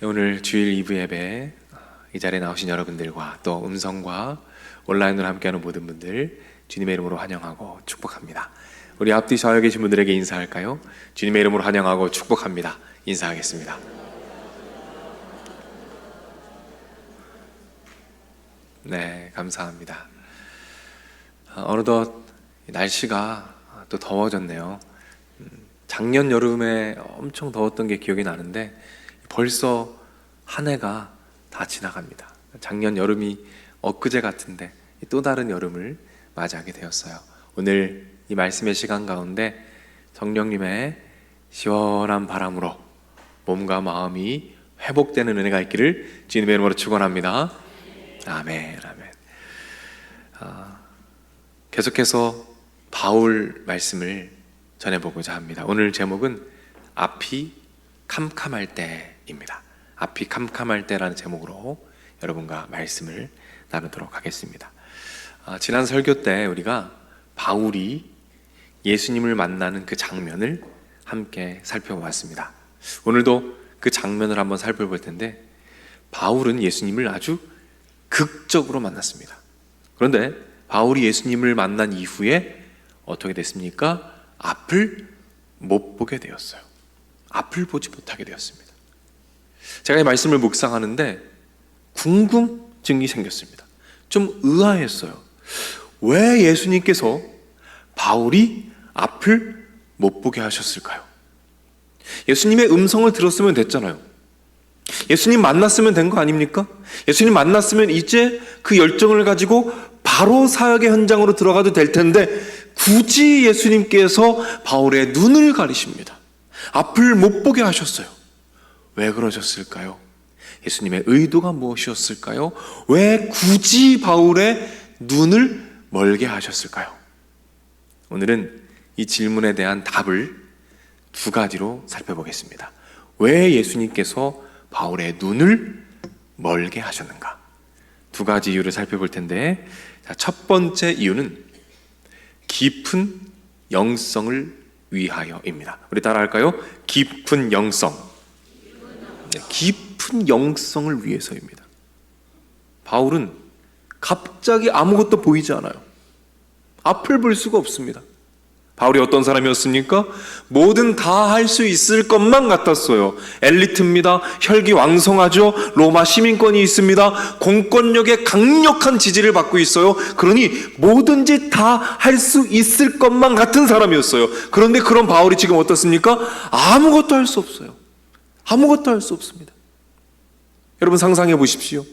오늘 주일 2부 예배 이 자리에 나오신 여러분들과 또 음성과 온라인으로 함께하는 모든 분들 주님의 이름으로 환영하고 축복합니다. 우리 앞뒤 좌우에 계신 분들에게 인사할까요? 주님의 이름으로 환영하고 축복합니다. 인사하겠습니다. 네, 감사합니다. 어느덧 날씨가 또 더워졌네요. 작년 여름에 엄청 더웠던 게 기억이 나는데 벌써 한 해가 다 지나갑니다. 작년 여름이 엊그제 같은데 또 다른 여름을 맞이하게 되었어요. 오늘 이 말씀의 시간 가운데 성령님의 시원한 바람으로 몸과 마음이 회복되는 은혜가 있기를 주님의 이름으로 축원합니다. 아멘, 아멘. 계속해서 바울 말씀을 전해보고자 합니다. 오늘 제목은 앞이 캄캄할 때입니다. 앞이 캄캄할 때라는 제목으로 여러분과 말씀을 나누도록 하겠습니다. 지난 설교 때 우리가 바울이 예수님을 만나는 그 장면을 함께 살펴보았습니다. 오늘도 그 장면을 한번 살펴볼 텐데 바울은 예수님을 아주 극적으로 만났습니다. 그런데 바울이 예수님을 만난 이후에 어떻게 됐습니까? 앞을 못 보게 되었어요. 앞을 보지 못하게 되었습니다. 제가 이 말씀을 묵상하는데 궁금증이 생겼습니다. 좀 의아했어요. 왜 예수님께서 바울이 앞을 못 보게 하셨을까요? 예수님의 음성을 들었으면 됐잖아요. 예수님 만났으면 된 거 아닙니까? 예수님 만났으면 이제 그 열정을 가지고 바로 사역의 현장으로 들어가도 될 텐데 굳이 예수님께서 바울의 눈을 가리십니다. 앞을 못 보게 하셨어요. 왜 그러셨을까요? 예수님의 의도가 무엇이었을까요? 왜 굳이 바울의 눈을 멀게 하셨을까요? 오늘은 이 질문에 대한 답을 두 가지로 살펴보겠습니다. 왜 예수님께서 바울의 눈을 멀게 하셨는가? 두 가지 이유를 살펴볼 텐데, 첫 번째 이유는 깊은 영성을 위하여입니다. 우리 따라할까요? 깊은 영성. 네, 깊은 영성을 위해서입니다. 바울은 갑자기 아무것도 보이지 않아요. 앞을 볼 수가 없습니다. 바울이 어떤 사람이었습니까? 뭐든 다 할 수 있을 것만 같았어요. 엘리트입니다. 혈기왕성하죠. 로마 시민권이 있습니다. 공권력의 강력한 지지를 받고 있어요. 그러니 뭐든지 다 할 수 있을 것만 같은 사람이었어요. 그런데 그런 바울이 지금 어떻습니까? 아무것도 할 수 없어요. 아무것도 할 수 없습니다. 여러분 상상해 보십시오.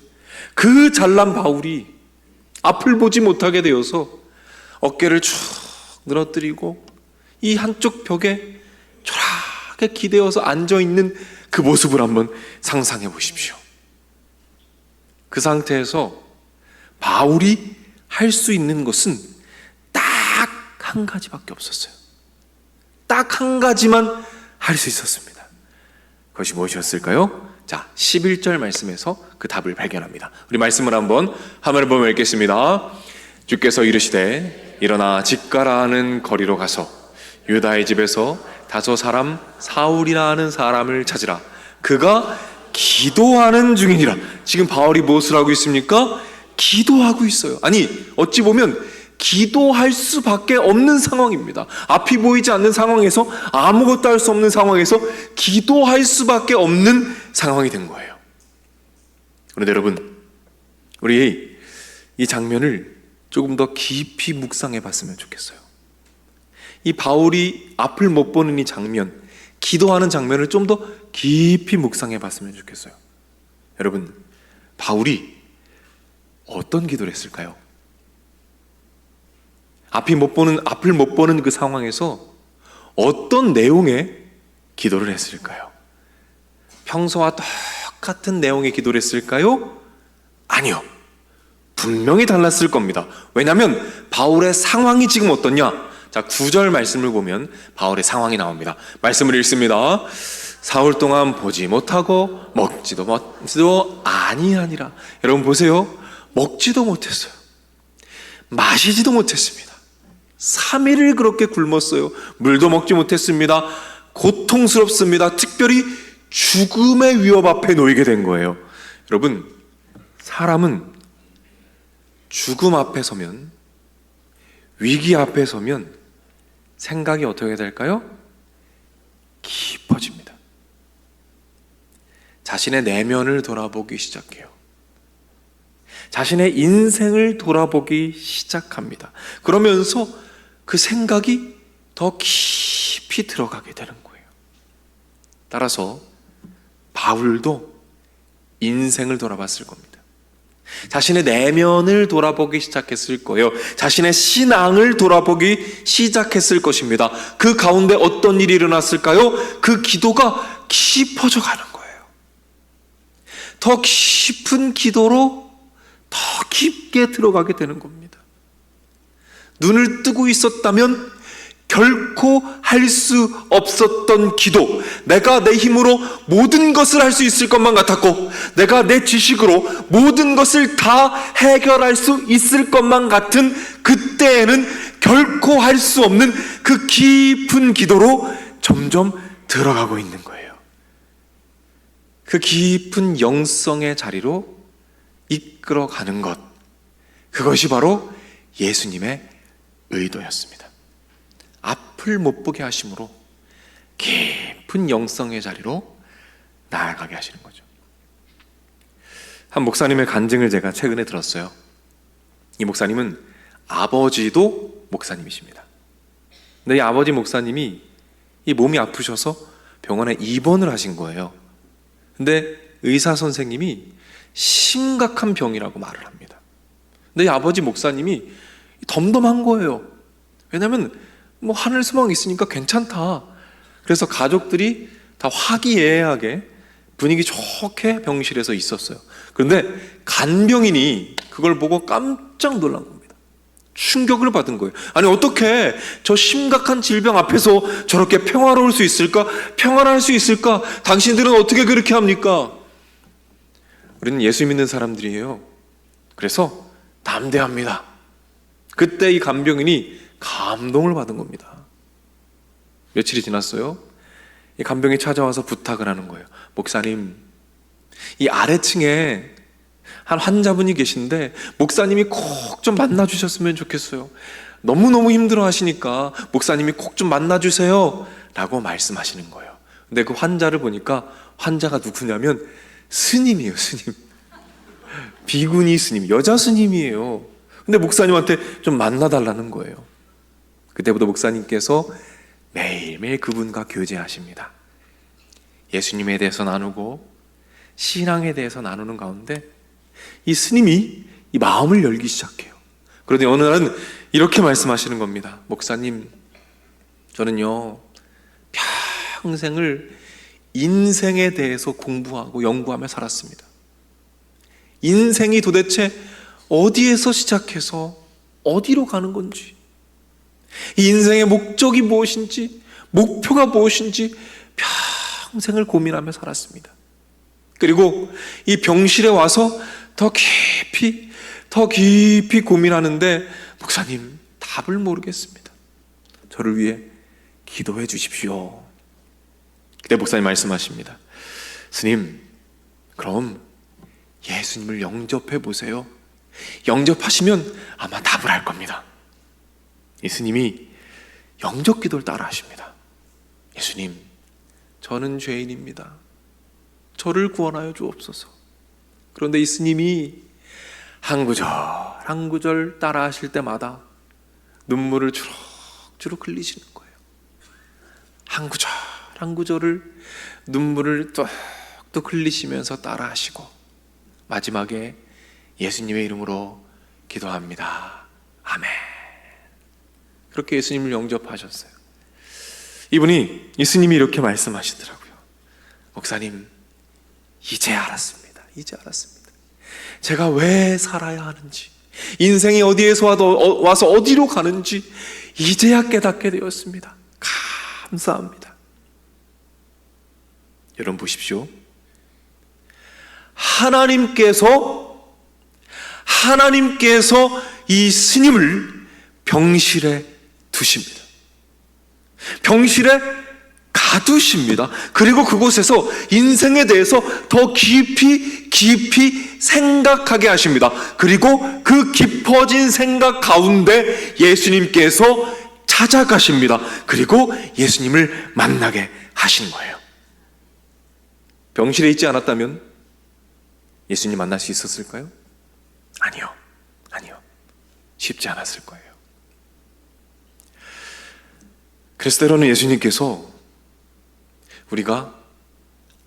그 잘난 바울이 앞을 보지 못하게 되어서 어깨를 쭉 늘어뜨리고 이 한쪽 벽에 초라하게 기대어서 앉아있는 그 모습을 한번 상상해 보십시오. 그 상태에서 바울이 할 수 있는 것은 딱 한 가지밖에 없었어요. 딱 한 가지만 할 수 있었습니다. 그것이 무엇이었을까요? 자, 11절 말씀에서 그 답을 발견합니다. 우리 말씀을 한번 화면을 보면 읽겠습니다. 주께서 이르시되 일어나 직가라 하는 거리로 가서 유다의 집에서 다소 사람 사울이라 하는 사람을 찾으라. 그가 기도하는 중이니라. 지금 바울이 무엇을 하고 있습니까? 기도하고 있어요. 아니 어찌 보면 기도할 수밖에 없는 상황입니다. 앞이 보이지 않는 상황에서 아무것도 할 수 없는 상황에서 기도할 수밖에 없는 상황이 된 거예요. 그런데 여러분, 우리 이 장면을 조금 더 깊이 묵상해 봤으면 좋겠어요. 이 바울이 앞을 못 보는 이 장면, 기도하는 장면을 좀 더 깊이 묵상해 봤으면 좋겠어요. 여러분, 바울이 어떤 기도를 했을까요? 앞을 못 보는 그 상황에서 어떤 내용의 기도를 했을까요? 평소와 똑같은 내용의 기도를 했을까요? 아니요. 분명히 달랐을 겁니다. 왜냐하면 바울의 상황이 지금 어떠냐? 자, 9절 말씀을 보면 바울의 상황이 나옵니다. 말씀을 읽습니다. 사흘 동안 보지 못하고 먹지도 아니하니라. 여러분 보세요. 먹지도 못했어요. 마시지도 못했습니다. 3일을 그렇게 굶었어요. 물도 먹지 못했습니다. 고통스럽습니다. 특별히 죽음의 위협 앞에 놓이게 된 거예요. 여러분, 사람은 죽음 앞에 서면, 위기 앞에 서면 생각이 어떻게 될까요? 깊어집니다. 자신의 내면을 돌아보기 시작해요. 자신의 인생을 돌아보기 시작합니다. 그러면서 그 생각이 더 깊이 들어가게 되는 거예요. 따라서 바울도 인생을 돌아봤을 겁니다. 자신의 내면을 돌아보기 시작했을 거예요. 자신의 신앙을 돌아보기 시작했을 것입니다. 그 가운데 어떤 일이 일어났을까요? 그 기도가 깊어져 가는 거예요. 더 깊은 기도로 더 깊게 들어가게 되는 겁니다. 눈을 뜨고 있었다면 결코 할 수 없었던 기도, 내가 내 힘으로 모든 것을 할 수 있을 것만 같았고, 내가 내 지식으로 모든 것을 다 해결할 수 있을 것만 같은 그때에는 결코 할 수 없는 그 깊은 기도로 점점 들어가고 있는 거예요. 그 깊은 영성의 자리로 이끌어가는 것, 그것이 바로 예수님의 의도였습니다. 앞을 못 보게 하심으로 깊은 영성의 자리로 나아가게 하시는 거죠. 한 목사님의 간증을 제가 최근에 들었어요. 이 목사님은 아버지도 목사님이십니다. 근데 이 아버지 목사님이 이 몸이 아프셔서 병원에 입원을 하신 거예요. 근데 의사 선생님이 심각한 병이라고 말을 합니다. 근데 이 아버지 목사님이 덤덤한 거예요. 왜냐하면 뭐 하늘 소망이 있으니까 괜찮다. 그래서 가족들이 다 화기애애하게 분위기 좋게 병실에서 있었어요. 그런데 간병인이 그걸 보고 깜짝 놀란 겁니다. 충격을 받은 거예요. 아니, 어떻게 저 심각한 질병 앞에서 저렇게 평화로울 수 있을까? 평안할 수 있을까? 당신들은 어떻게 그렇게 합니까? 우리는 예수 믿는 사람들이에요. 그래서 담대합니다. 그때 이 간병인이 감동을 받은 겁니다. 며칠이 지났어요. 이 간병이 찾아와서 부탁을 하는 거예요. 목사님, 이 아래층에 한 환자분이 계신데 목사님이 꼭 좀 만나주셨으면 좋겠어요. 너무너무 힘들어 하시니까 목사님이 꼭 좀 만나주세요 라고 말씀하시는 거예요. 근데 그 환자를 보니까 환자가 누구냐면 스님이에요. 스님. 비구니 스님, 여자 스님이에요. 근데 목사님한테 좀 만나달라는 거예요. 그때부터 목사님께서 매일매일 그분과 교제하십니다. 예수님에 대해서 나누고 신앙에 대해서 나누는 가운데 이 스님이 이 마음을 열기 시작해요. 그런데 어느 날은 이렇게 말씀하시는 겁니다. 목사님, 저는요 평생을 인생에 대해서 공부하고 연구하며 살았습니다. 인생이 도대체 어디에서 시작해서 어디로 가는 건지, 이 인생의 목적이 무엇인지, 목표가 무엇인지 평생을 고민하며 살았습니다. 그리고 이 병실에 와서 더 깊이 고민하는데 목사님, 답을 모르겠습니다. 저를 위해 기도해 주십시오. 그때 목사님 말씀하십니다. 스님, 그럼 예수님을 영접해 보세요. 영접하시면 아마 답을 할 겁니다. 예수님이 영접 기도를 따라 하십니다. 예수님, 저는 죄인입니다. 저를 구원하여 주옵소서. 그런데 이 스님이 한 구절 한 구절 따라 하실 때마다 눈물을 주룩주룩 흘리시는 거예요. 한 구절 한 구절을 눈물을 뚝뚝 흘리시면서 따라 하시고 마지막에 예수님의 이름으로 기도합니다. 아멘. 그렇게 예수님을 영접하셨어요. 이분이, 예수님이 이렇게 말씀하시더라고요. 목사님, 이제 알았습니다. 이제 알았습니다. 제가 왜 살아야 하는지, 인생이 어디에서 와서 어디로 가는지 이제야 깨닫게 되었습니다. 감사합니다. 여러분 보십시오. 하나님께서 이 스님을 병실에 두십니다. 병실에 가두십니다. 그리고 그곳에서 인생에 대해서 더 깊이 생각하게 하십니다. 그리고 그 깊어진 생각 가운데 예수님께서 찾아가십니다. 그리고 예수님을 만나게 하시는 거예요. 병실에 있지 않았다면 예수님 만날 수 있었을까요? 아니요. 쉽지 않았을 거예요. 그래서 때로는 예수님께서 우리가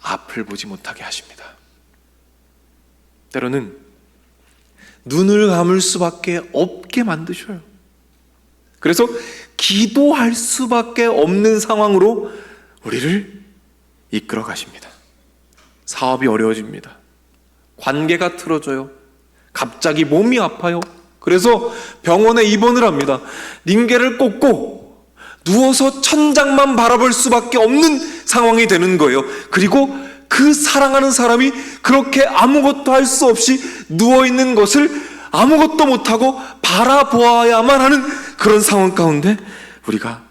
앞을 보지 못하게 하십니다. 때로는 눈을 감을 수밖에 없게 만드셔요. 그래서 기도할 수밖에 없는 상황으로 우리를 이끌어 가십니다. 사업이 어려워집니다. 관계가 틀어져요. 갑자기 몸이 아파요. 그래서 병원에 입원을 합니다. 링겔을 꽂고 누워서 천장만 바라볼 수밖에 없는 상황이 되는 거예요. 그리고 그 사랑하는 사람이 그렇게 아무것도 할 수 없이 누워있는 것을 아무것도 못하고 바라보아야만 하는 그런 상황 가운데 우리가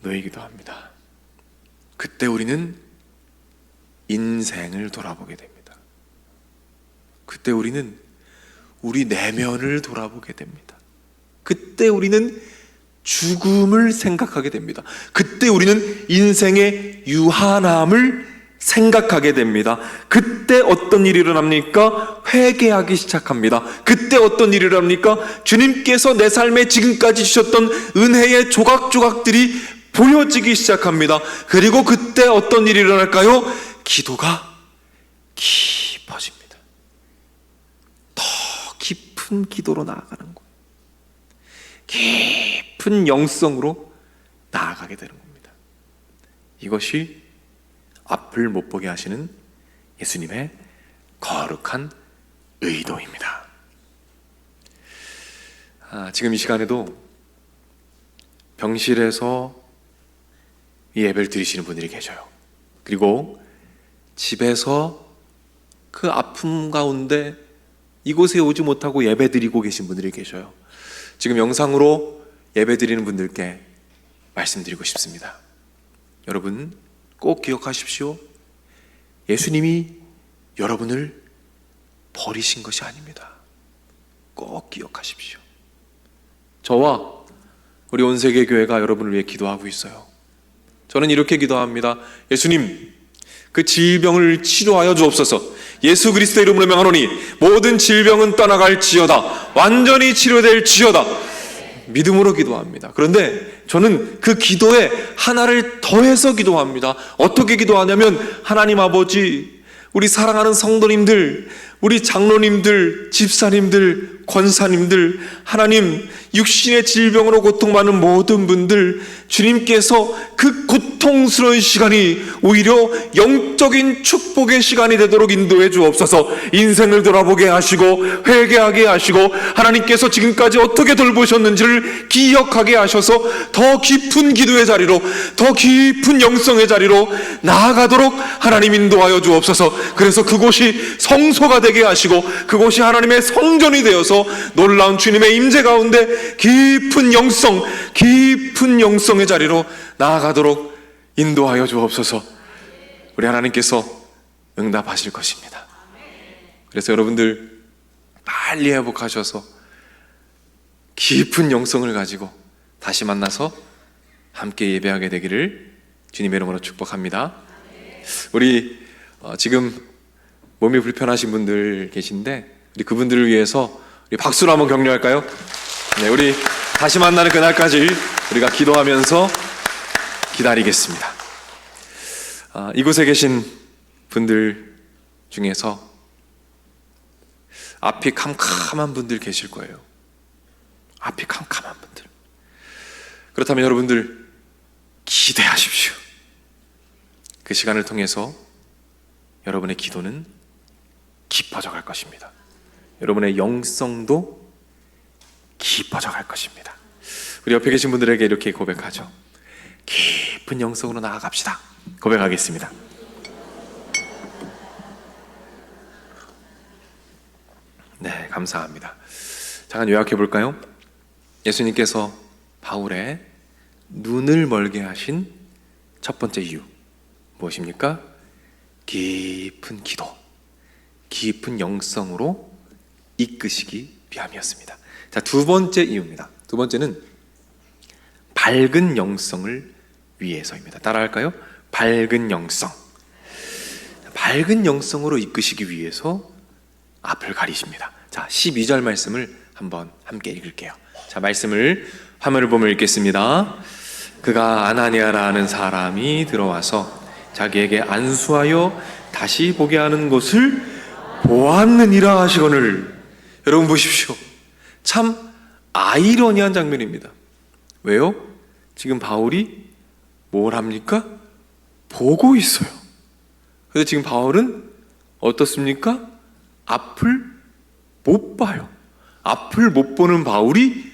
놓이기도 합니다. 그때 우리는 인생을 돌아보게 됩니다. 그때 우리는 우리 내면을 돌아보게 됩니다. 그때 우리는 죽음을 생각하게 됩니다. 그때 우리는 인생의 유한함을 생각하게 됩니다. 그때 어떤 일이 일어납니까? 회개하기 시작합니다. 그때 어떤 일이 일어납니까? 주님께서 내 삶에 지금까지 주셨던 은혜의 조각조각들이 보여지기 시작합니다. 그리고 그때 어떤 일이 일어날까요? 기도가 깊어집니다. 더 깊은 기도로 나아가는 거예요. 깊은 영성으로 나아가게 되는 겁니다. 이것이 앞을 못 보게 하시는 예수님의 거룩한 의도입니다. 지금 이 시간에도 병실에서 이 예배를 드리시는 분들이 계셔요. 그리고 집에서 그 아픔 가운데 이곳에 오지 못하고 예배 드리고 계신 분들이 계셔요. 지금 영상으로 예배 드리는 분들께 말씀드리고 싶습니다. 여러분 꼭 기억하십시오. 예수님이 여러분을 버리신 것이 아닙니다. 꼭 기억하십시오. 저와 우리 온세계교회가 여러분을 위해 기도하고 있어요. 저는 이렇게 기도합니다. 예수님, 그 질병을 치료하여 주옵소서. 예수 그리스도의 이름으로 명하노니 모든 질병은 떠나갈지어다. 완전히 치료될지어다. 믿음으로 기도합니다. 그런데 저는 그 기도에 하나를 더해서 기도합니다. 어떻게 기도하냐면, 하나님 아버지, 우리 사랑하는 성도님들, 우리 장로님들, 집사님들, 권사님들, 하나님, 육신의 질병으로 고통받는 모든 분들, 주님께서 그 고통스러운 시간이 오히려 영적인 축복의 시간이 되도록 인도해 주옵소서. 인생을 돌아보게 하시고 회개하게 하시고 하나님께서 지금까지 어떻게 돌보셨는지를 기억하게 하셔서 더 깊은 기도의 자리로, 더 깊은 영성의 자리로 나아가도록 하나님 인도하여 주옵소서. 그래서 그곳이 성소가 되게 하시고 그곳이 하나님의 성전이 되어서 놀라운 주님의 임재 가운데 깊은 영성의 자리로 나아가도록 인도하여 주옵소서. 우리 하나님께서 응답하실 것입니다. 그래서 여러분들 빨리 회복하셔서 깊은 영성을 가지고 다시 만나서 함께 예배하게 되기를 주님의 이름으로 축복합니다. 우리 지금 몸이 불편하신 분들 계신데 우리 그분들을 위해서 우리 박수로 한번 격려할까요? 네, 우리 다시 만나는 그날까지 우리가 기도하면서 기다리겠습니다. 이곳에 계신 분들 중에서 앞이 캄캄한 분들 계실 거예요. 앞이 캄캄한 분들. 그렇다면 여러분들 기대하십시오. 그 시간을 통해서 여러분의 기도는 깊어져 갈 것입니다. 여러분의 영성도 깊어져 갈 것입니다. 우리 옆에 계신 분들에게 이렇게 고백하죠. 깊은 영성으로 나아갑시다. 고백하겠습니다. 네, 감사합니다. 잠깐 요약해 볼까요? 예수님께서 바울의 눈을 멀게 하신 첫 번째 이유, 무엇입니까? 깊은 기도, 깊은 영성으로 이끄시기 위함이었습니다. 자, 두 번째 이유입니다. 두 번째는 밝은 영성을 위해서입니다. 따라할까요? 밝은 영성. 밝은 영성으로 이끄시기 위해서 앞을 가리십니다. 자, 12절 말씀을 한번 함께 읽을게요. 자, 말씀을 화면을 보면 읽겠습니다. 그가 아나니아라는 사람이 들어와서 자기에게 안수하여 다시 보게 하는 것을 보았느니라 하시거늘. 여러분 보십시오. 참 아이러니한 장면입니다. 왜요? 지금 바울이 뭘 합니까? 보고 있어요. 그래서 지금 바울은 어떻습니까? 앞을 못 봐요. 앞을 못 보는 바울이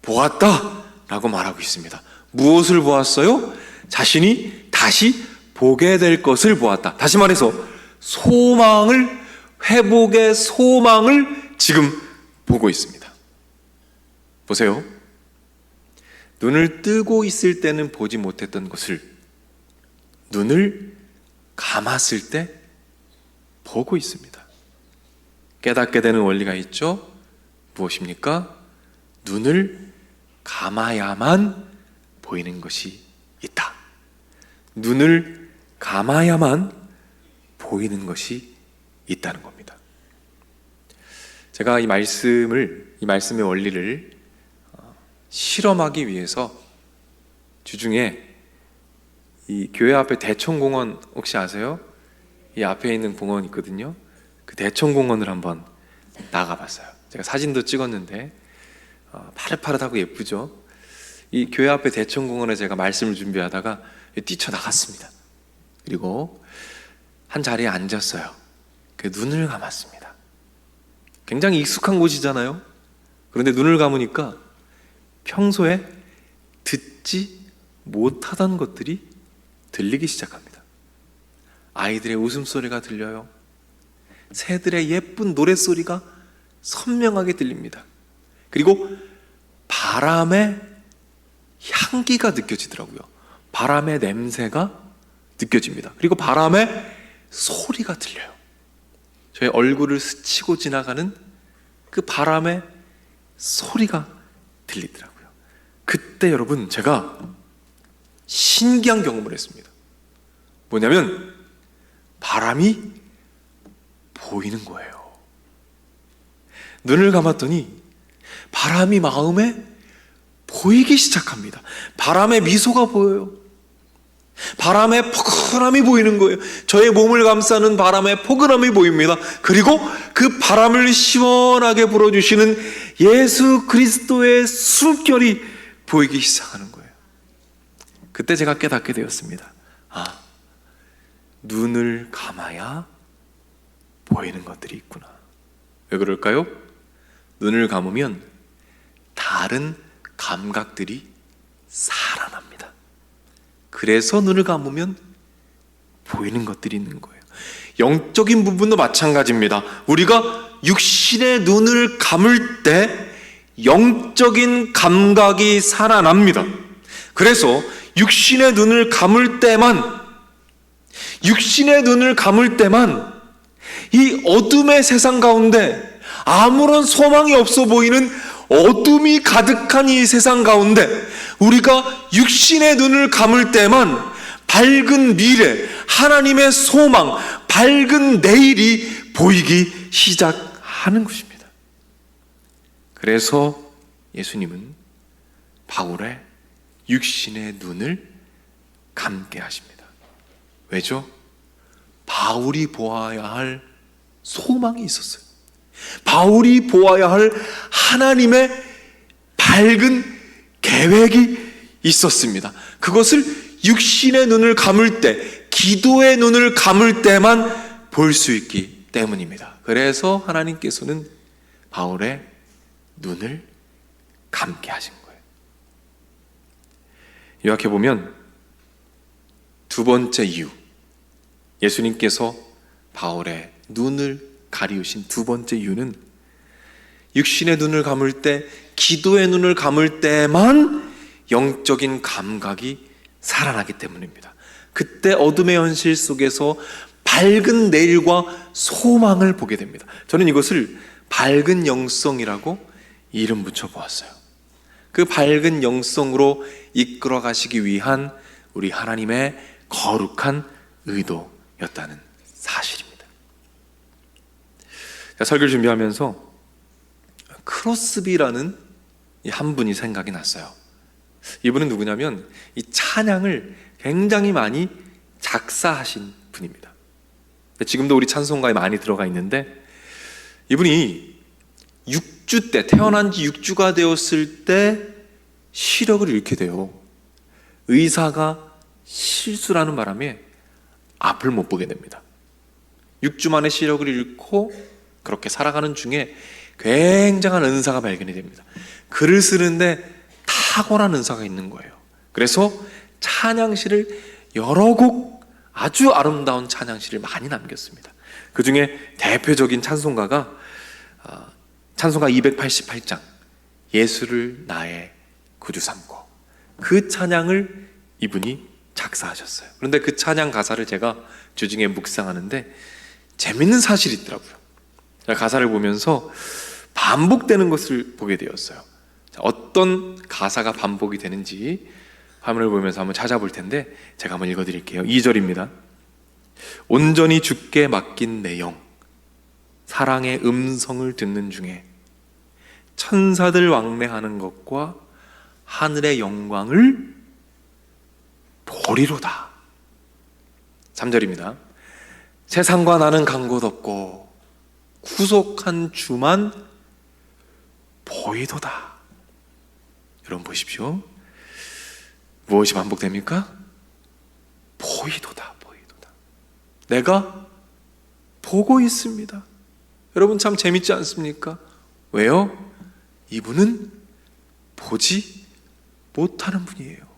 보았다라고 말하고 있습니다. 무엇을 보았어요? 자신이 다시 보게 될 것을 보았다. 다시 말해서 소망을, 회복의 소망을 지금 보고 있습니다. 보세요. 눈을 뜨고 있을 때는 보지 못했던 것을 눈을 감았을 때 보고 있습니다. 깨닫게 되는 원리가 있죠. 무엇입니까? 눈을 감아야만 보이는 것이 있다. 눈을 감아야만 보이는 것이 있다는 겁니다. 제가 이 말씀의 원리를 실험하기 위해서 주중에 이 교회 앞에 대천공원 혹시 아세요? 이 앞에 있는 공원 있거든요. 그 대천공원을 한번 나가봤어요. 제가 사진도 찍었는데 파릇파릇하고 예쁘죠. 이 교회 앞에 대천공원에 제가 말씀을 준비하다가 뛰쳐나갔습니다. 그리고 한 자리에 앉았어요. 그 눈을 감았습니다. 굉장히 익숙한 곳이잖아요. 그런데 눈을 감으니까 평소에 듣지 못하던 것들이 들리기 시작합니다. 아이들의 웃음소리가 들려요. 새들의 예쁜 노랫소리가 선명하게 들립니다. 그리고 바람의 향기가 느껴지더라고요. 바람의 냄새가 느껴집니다. 그리고 바람의 소리가 들려요. 저의 얼굴을 스치고 지나가는 그 바람의 소리가 들리더라고요. 그때 여러분 제가 신기한 경험을 했습니다. 뭐냐면 바람이 보이는 거예요. 눈을 감았더니 바람이 마음에 보이기 시작합니다. 바람의 미소가 보여요. 바람의 포근함이 보이는 거예요. 저의 몸을 감싸는 바람의 포근함이 보입니다. 그리고 그 바람을 시원하게 불어주시는 예수 그리스도의 숨결이 보이기 시작하는 거예요. 그때 제가 깨닫게 되었습니다. 아, 눈을 감아야 보이는 것들이 있구나. 왜 그럴까요? 눈을 감으면 다른 감각들이 살아납니다. 그래서 눈을 감으면 보이는 것들이 있는 거예요. 영적인 부분도 마찬가지입니다. 우리가 육신의 눈을 감을 때 영적인 감각이 살아납니다. 그래서 육신의 눈을 감을 때만 이 어둠의 세상 가운데 아무런 소망이 없어 보이는 어둠이 가득한 이 세상 가운데 우리가 육신의 눈을 감을 때만 밝은 미래, 하나님의 소망, 밝은 내일이 보이기 시작하는 것입니다. 그래서 예수님은 바울의 육신의 눈을 감게 하십니다. 왜죠? 바울이 보아야 할 소망이 있었어요. 바울이 보아야 할 하나님의 밝은 계획이 있었습니다. 그것을 육신의 눈을 감을 때, 기도의 눈을 감을 때만 볼 수 있기 때문입니다. 그래서 하나님께서는 바울의 눈을 감게 하신 거예요. 요약해보면 두 번째 이유, 예수님께서 바울의 눈을 가리우신 두 번째 이유는 육신의 눈을 감을 때, 기도의 눈을 감을 때만 영적인 감각이 살아나기 때문입니다. 그때 어둠의 현실 속에서 밝은 내일과 소망을 보게 됩니다. 저는 이것을 밝은 영성이라고 이름 붙여보았어요. 그 밝은 영성으로 이끌어 가시기 위한 우리 하나님의 거룩한 의도였다는 사실입니다. 설교를 준비하면서 크로스비라는 한 분이 생각이 났어요. 이분은 누구냐면 이 찬양을 굉장히 많이 작사하신 분입니다. 지금도 우리 찬송가에 많이 들어가 있는데, 이분이 6주 때, 태어난 지 6주가 되었을 때 시력을 잃게 돼요. 의사가 실수라는 바람에 앞을 못 보게 됩니다. 6주 만에 시력을 잃고 그렇게 살아가는 중에 굉장한 은사가 발견이 됩니다. 글을 쓰는데 탁월한 은사가 있는 거예요. 그래서 찬양시를 여러 곡 아주 아름다운 찬양시를 많이 남겼습니다. 그 중에 대표적인 찬송가가 찬송가 288장 예수를 나의 구주 삼고, 그 찬양을 이분이 작사하셨어요. 그런데 그 찬양 가사를 제가 주중에 묵상하는데 재밌는 사실이 있더라고요. 제가 가사를 보면서 반복되는 것을 보게 되었어요. 어떤 가사가 반복이 되는지 화면을 보면서 한번 찾아볼 텐데 제가 한번 읽어드릴게요. 2절입니다. 온전히 주께 맡긴 내 영, 사랑의 음성을 듣는 중에 천사들 왕래하는 것과 하늘의 영광을 보리로다. 3절입니다. 세상과 나는 간 곳 없고 구속한 주만 보이도다. 여러분 보십시오. 무엇이 반복됩니까? 보이도다, 보이도다. 내가 보고 있습니다. 여러분 참 재밌지 않습니까? 왜요? 이분은 보지 못하는 분이에요.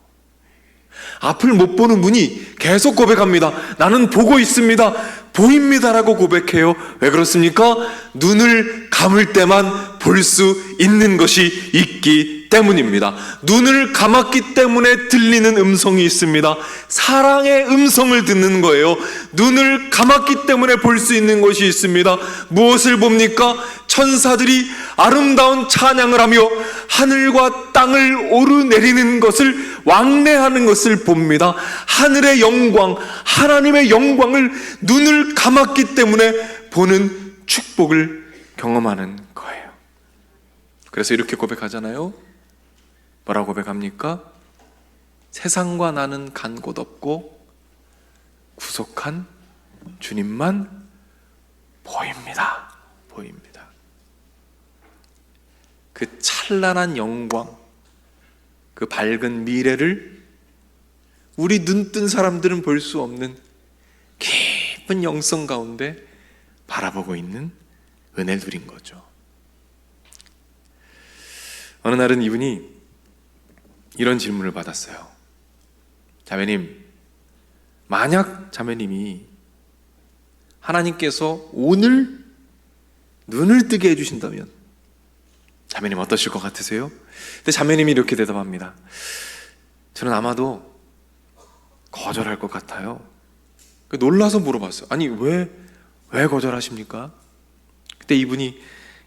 앞을 못 보는 분이 계속 고백합니다. 나는 보고 있습니다, 보입니다라고 고백해요. 왜 그렇습니까? 눈을 감을 때만 볼 수 있는 것이 있기 때문입니다. 눈을 감았기 때문에 들리는 음성이 있습니다. 사랑의 음성을 듣는 거예요. 눈을 감았기 때문에 볼 수 있는 것이 있습니다. 무엇을 봅니까? 천사들이 아름다운 찬양을 하며 하늘과 땅을 오르내리는 것을, 왕래하는 것을 봅니다. 하늘의 영광, 하나님의 영광을 눈을 감았기 때문에 보는 축복을 경험하는 거예요. 그래서 이렇게 고백하잖아요. 뭐라고 고백합니까? 세상과 나는 간 곳 없고 구속한 주님만 보입니다. 보입니다. 그 찬란한 영광, 그 밝은 미래를 우리 눈뜬 사람들은 볼 수 없는 깊은 영성 가운데 바라보고 있는 은혜를 누린 거죠. 어느 날은 이분이 이런 질문을 받았어요. 자매님, 만약 자매님이 하나님께서 오늘 눈을 뜨게 해주신다면 자매님 어떠실 것 같으세요? 근데 자매님이 이렇게 대답합니다. 저는 아마도 거절할 것 같아요. 놀라서 물어봤어요. 아니 왜 거절하십니까? 그때 이분이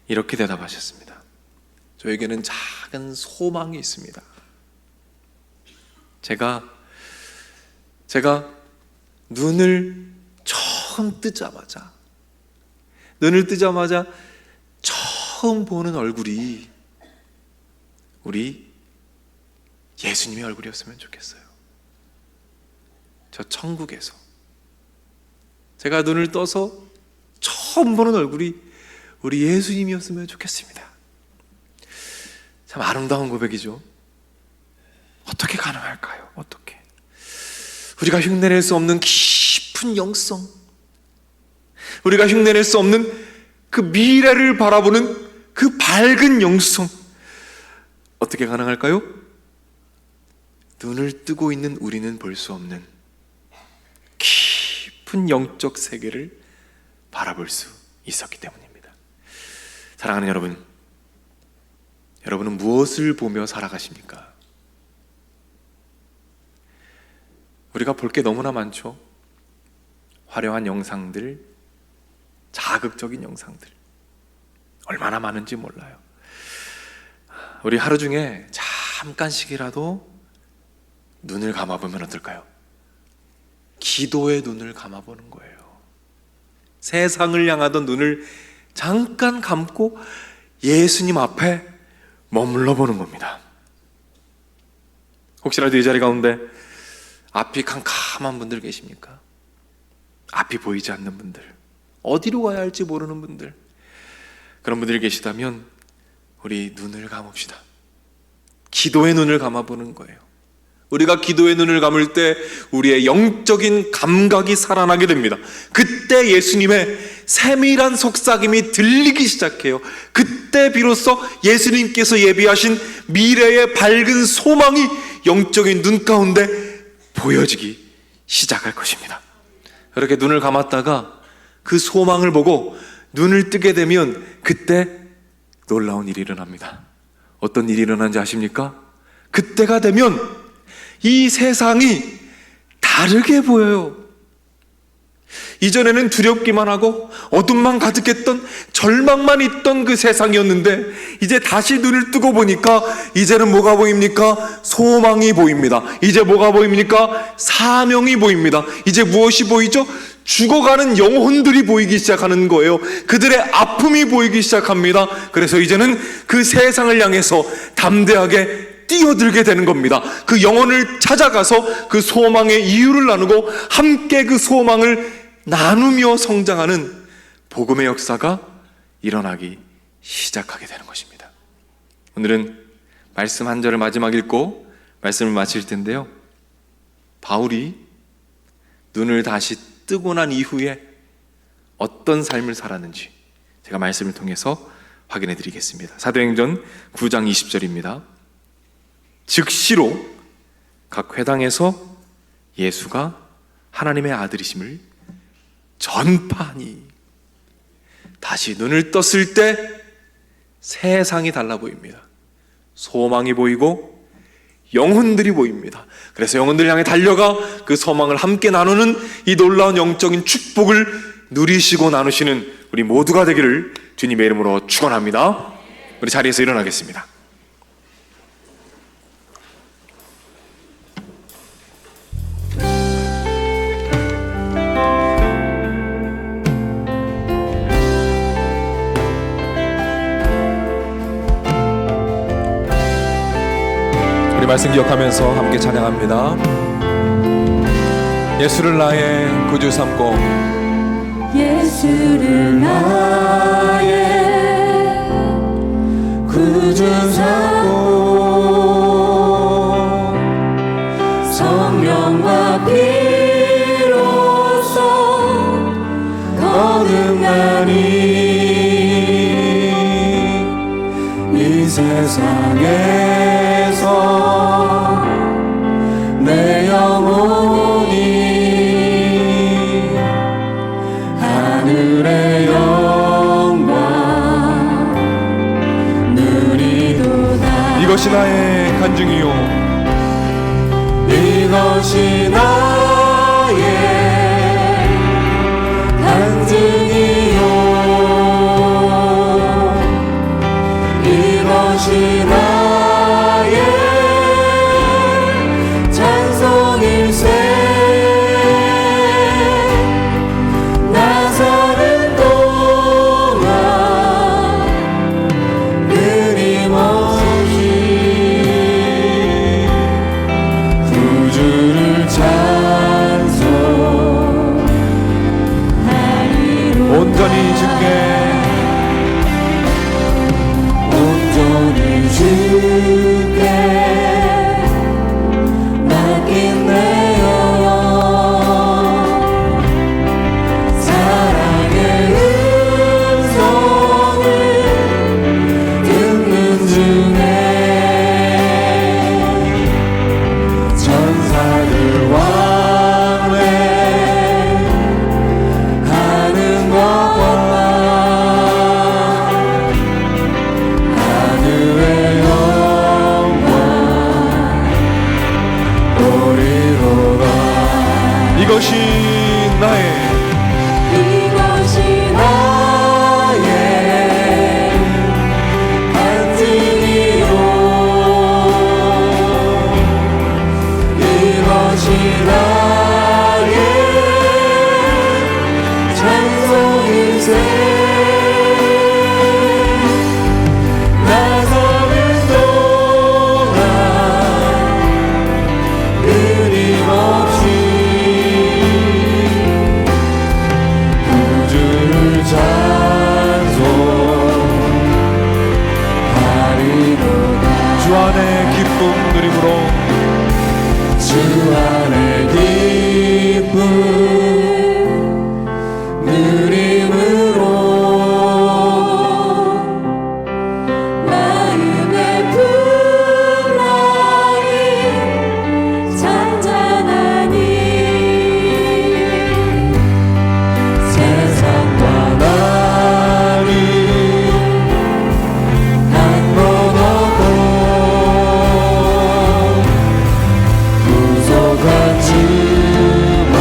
이렇게 대답하셨습니다. 저에게는 작은 소망이 있습니다. 제가 눈을 처음 뜨자마자 처음 보는 얼굴이 우리 예수님의 얼굴이었으면 좋겠어요. 저 천국에서 제가 눈을 떠서 처음 보는 얼굴이 우리 예수님이었으면 좋겠습니다. 참 아름다운 고백이죠. 어떻게 가능할까요? 어떻게? 우리가 흉내낼 수 없는 깊은 영성, 우리가 흉내낼 수 없는 그 미래를 바라보는 그 밝은 영성, 어떻게 가능할까요? 눈을 뜨고 있는 우리는 볼 수 없는 깊은 영적 세계를 바라볼 수 있었기 때문입니다. 사랑하는 여러분, 여러분은 무엇을 보며 살아가십니까? 우리가 볼 게 너무나 많죠. 화려한 영상들, 자극적인 영상들 얼마나 많은지 몰라요. 우리 하루 중에 잠깐씩이라도 눈을 감아보면 어떨까요? 기도의 눈을 감아보는 거예요. 세상을 향하던 눈을 잠깐 감고 예수님 앞에 머물러 보는 겁니다. 혹시라도 이 자리 가운데 앞이 캄캄한 분들 계십니까? 앞이 보이지 않는 분들, 어디로 가야 할지 모르는 분들, 그런 분들이 계시다면 우리 눈을 감읍시다. 기도의 눈을 감아보는 거예요. 우리가 기도의 눈을 감을 때 우리의 영적인 감각이 살아나게 됩니다. 그때 예수님의 세밀한 속삭임이 들리기 시작해요. 그때 비로소 예수님께서 예비하신 미래의 밝은 소망이 영적인 눈 가운데 보여지기 시작할 것입니다. 이렇게 눈을 감았다가 그 소망을 보고 눈을 뜨게 되면 그때 놀라운 일이 일어납니다. 어떤 일이 일어나는지 아십니까? 그때가 되면 이 세상이 다르게 보여요. 이전에는 두렵기만 하고 어둠만 가득했던, 절망만 있던 그 세상이었는데 이제 다시 눈을 뜨고 보니까 이제는 뭐가 보입니까? 소망이 보입니다. 이제 뭐가 보입니까? 사명이 보입니다. 이제 무엇이 보이죠? 죽어가는 영혼들이 보이기 시작하는 거예요. 그들의 아픔이 보이기 시작합니다. 그래서 이제는 그 세상을 향해서 담대하게 뛰어들게 되는 겁니다. 그 영혼을 찾아가서 그 소망의 이유를 나누고 함께 그 소망을 나누며 성장하는 복음의 역사가 일어나기 시작하게 되는 것입니다. 오늘은 말씀 한 절을 마지막 읽고 말씀을 마칠 텐데요, 바울이 눈을 다시 뜨고 난 이후에 어떤 삶을 살았는지 제가 말씀을 통해서 확인해 드리겠습니다. 사도행전 9장 20절입니다. 즉시로 각 회당에서 예수가 하나님의 아들이심을 전파하니, 다시 눈을 떴을 때 세상이 달라 보입니다. 소망이 보이고 영혼들이 보입니다. 그래서 영혼들 향해 달려가 그 소망을 함께 나누는 이 놀라운 영적인 축복을 누리시고 나누시는 우리 모두가 되기를 주님의 이름으로 축원합니다. 우리 자리에서 일어나겠습니다. 말씀 기억하면서 함께 찬양합니다. 예수를 나의 구주 삼고, 예수를 나의 구주 삼고 성령과 피로써 거듭나니 이 세상에서 내 영혼이 하늘의 영광 누리도다. 이것이 나의 간증이요, 이것이 나의 간증이요, 이것이 나의 찬송일세. 나 사는 동안 끊임없이 구주를 찾아 주 안에 기쁨 누림으로 주 안에 기쁨 누림으로 마음의 풍랑이 잔잔하니 세상과 나를 한번없고 구속한 주와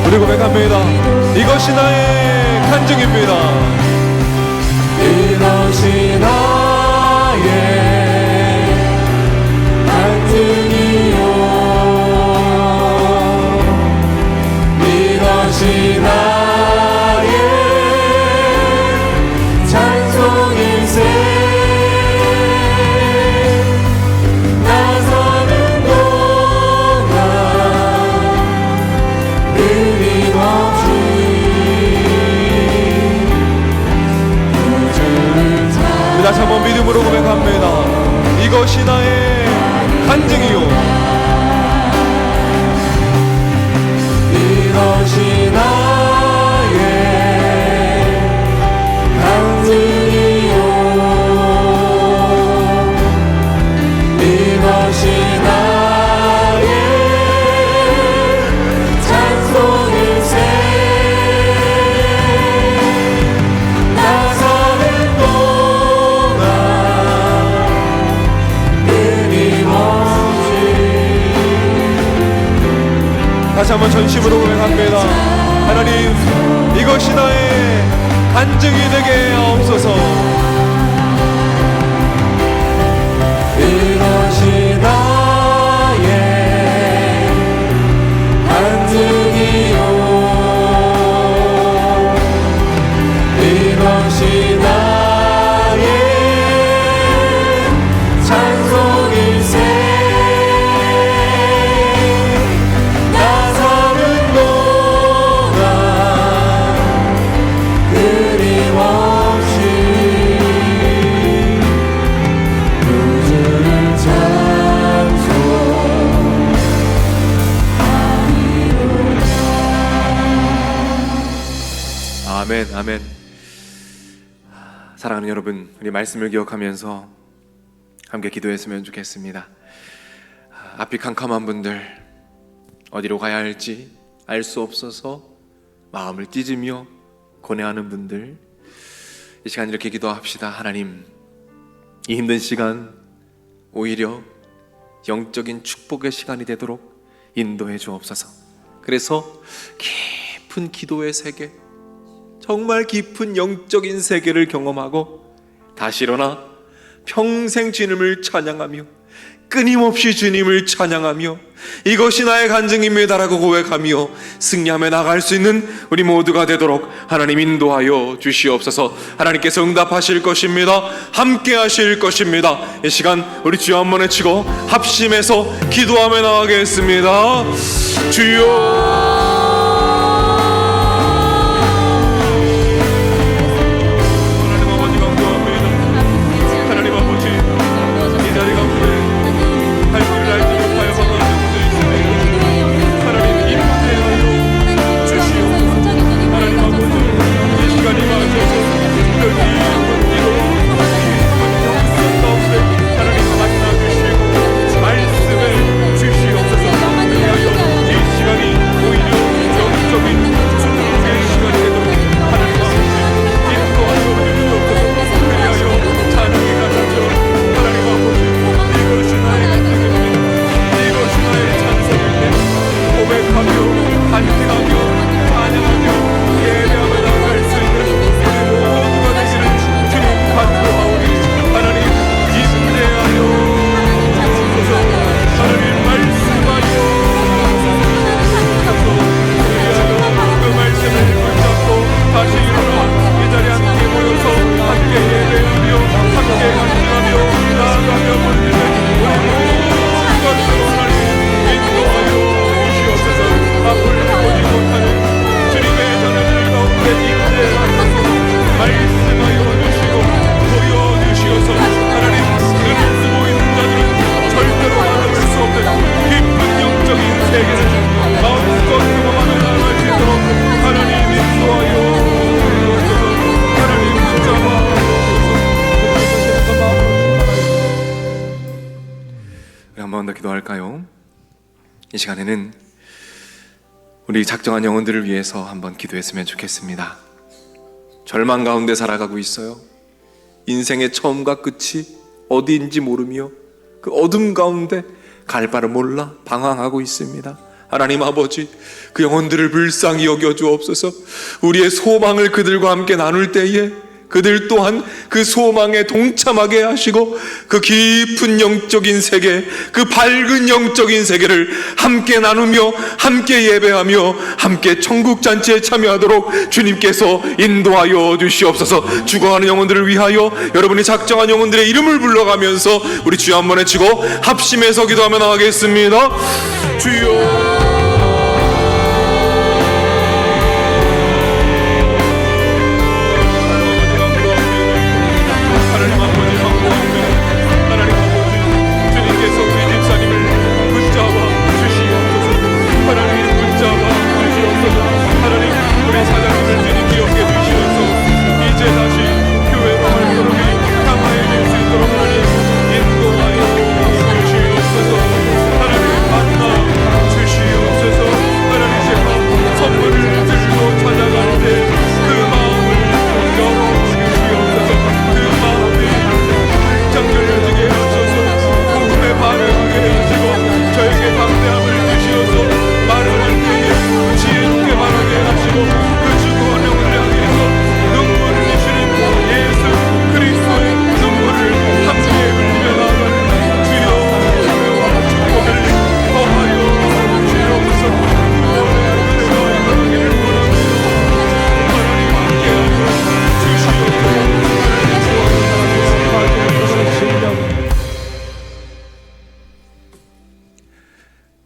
우리 고백합니다. 이것이 나의 간증입니다. 이것이 나의 간증이요 이것이 나의 찬송일세 나 사는 동안 끊임없이 우리 다시 한번 믿음으로 고백합니다. 이것이 나의 간증이요 이것이 나의 간증이요 이것이 나의 찬송일세 나 사는 동안 끊임없이 다시 한번 전심으로 고백합니다. 하나님 이것이 나의 간증이 되게 하옵소서. 이것이 나의 간증이요 이것이 나의 찬송일세 나 사는 동안 끊임없이 구주를 아멘, 아멘. 사랑하는 여러분, 우리 말씀을 기억하면서 함께 기도했으면 좋겠습니다. 앞이 캄캄한 분들, 어디로 가야 할지 알 수 없어서 마음을 찢으며 고뇌하는 분들, 이 시간 이렇게 기도합시다. 하나님, 이 힘든 시간 오히려 영적인 축복의 시간이 되도록 인도해 주옵소서. 그래서 깊은 기도의 세계, 정말 깊은 영적인 세계를 경험하고 다시 일어나 평생 주님을 찬양하며 끊임없이 주님을 찬양하며 이것이 나의 간증입니다라고 고백하며 승리하며 나갈 수 있는 우리 모두가 되도록 하나님 인도하여 주시옵소서. 하나님께서 응답하실 것입니다. 함께 하실 것입니다. 이 시간 우리 주여 한번 외치고 합심해서 기도하며 나가겠습니다. 주여, 세계를 마음껏 경험하며 나아갈 수 있도록 하나님 인도하여 주옵소서. 하나님 붙잡아 우리 한 번 더 기도할까요? 이 시간에는 우리 작정한 영혼들을 위해서 한번 기도했으면 좋겠습니다. 절망 가운데 살아가고 있어요. 인생의 처음과 끝이 어디인지 모르며 그 어둠 가운데 갈 바를 몰라 방황하고 있습니다. 하나님 아버지, 그 영혼들을 불쌍히 여겨 주옵소서. 우리의 소망을 그들과 함께 나눌 때에 그들 또한 그 소망에 동참하게 하시고 그 깊은 영적인 세계, 그 밝은 영적인 세계를 함께 나누며 함께 예배하며 함께 천국 잔치에 참여하도록 주님께서 인도하여 주시옵소서. 죽어가는 영혼들을 위하여 여러분이 작정한 영혼들의 이름을 불러가면서 우리 주여 한번 외치고 합심해서 기도하며 나가겠습니다. 주여.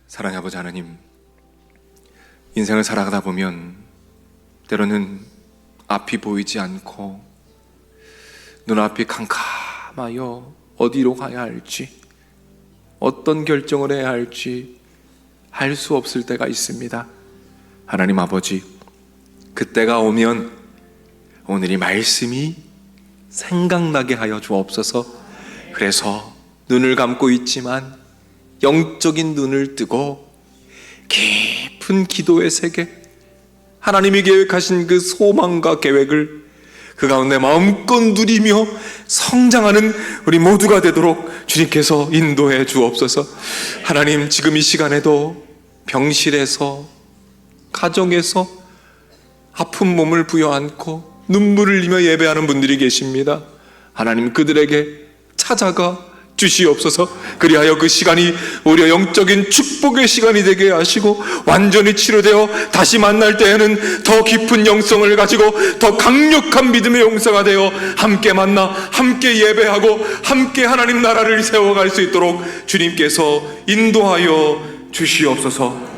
사랑의 아버지 하나님, 인생을 살아가다 보면 때로는 앞이 보이지 않고 눈앞이 캄캄하여 어디로 가야 할지, 어떤 결정을 해야 할지 할 수 없을 때가 있습니다. 하나님 아버지, 그때가 오면 오늘 이 말씀이 생각나게 하여 주옵소서. 그래서 눈을 감고 있지만 영적인 눈을 뜨고 깊은 기도의 세계, 하나님이 계획하신 그 소망과 계획을 그 가운데 마음껏 누리며 성장하는 우리 모두가 되도록 주님께서 인도해 주옵소서. 하나님, 지금 이 시간에도 병실에서, 가정에서 아픈 몸을 부여안고 눈물을 흘리며 예배하는 분들이 계십니다. 하나님, 그들에게 찾아가 주시옵소서. 그리하여 그 시간이 오히려 영적인 축복의 시간이 되게 하시고 완전히 치료되어 다시 만날 때에는 더 깊은 영성을 가지고 더 강력한 믿음의 용사가 되어 함께 만나 함께 예배하고 함께 하나님 나라를 세워갈 수 있도록 주님께서 인도하여 주시옵소서.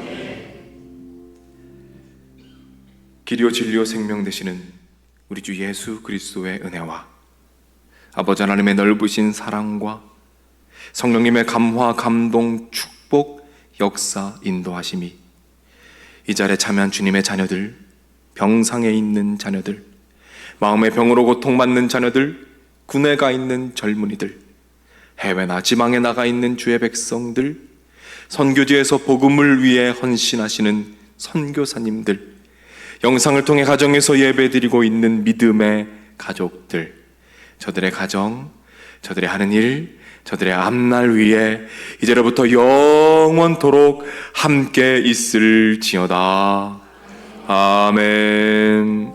길이요 진리요 생명 되시는 우리 주 예수 그리스도의 은혜와 아버지 하나님의 넓으신 사랑과 성령님의 감화, 감동, 축복, 역사, 인도하심이 이 자리에 참여한 주님의 자녀들, 병상에 있는 자녀들, 마음의 병으로 고통받는 자녀들, 군에 가 있는 젊은이들, 해외나 지방에 나가 있는 주의 백성들, 선교지에서 복음을 위해 헌신하시는 선교사님들, 영상을 통해 가정에서 예배드리고 있는 믿음의 가족들, 저들의 가정, 저들의 하는 일, 저들의 앞날 위에 이제로부터 영원토록 함께 있을지어다. 아멘.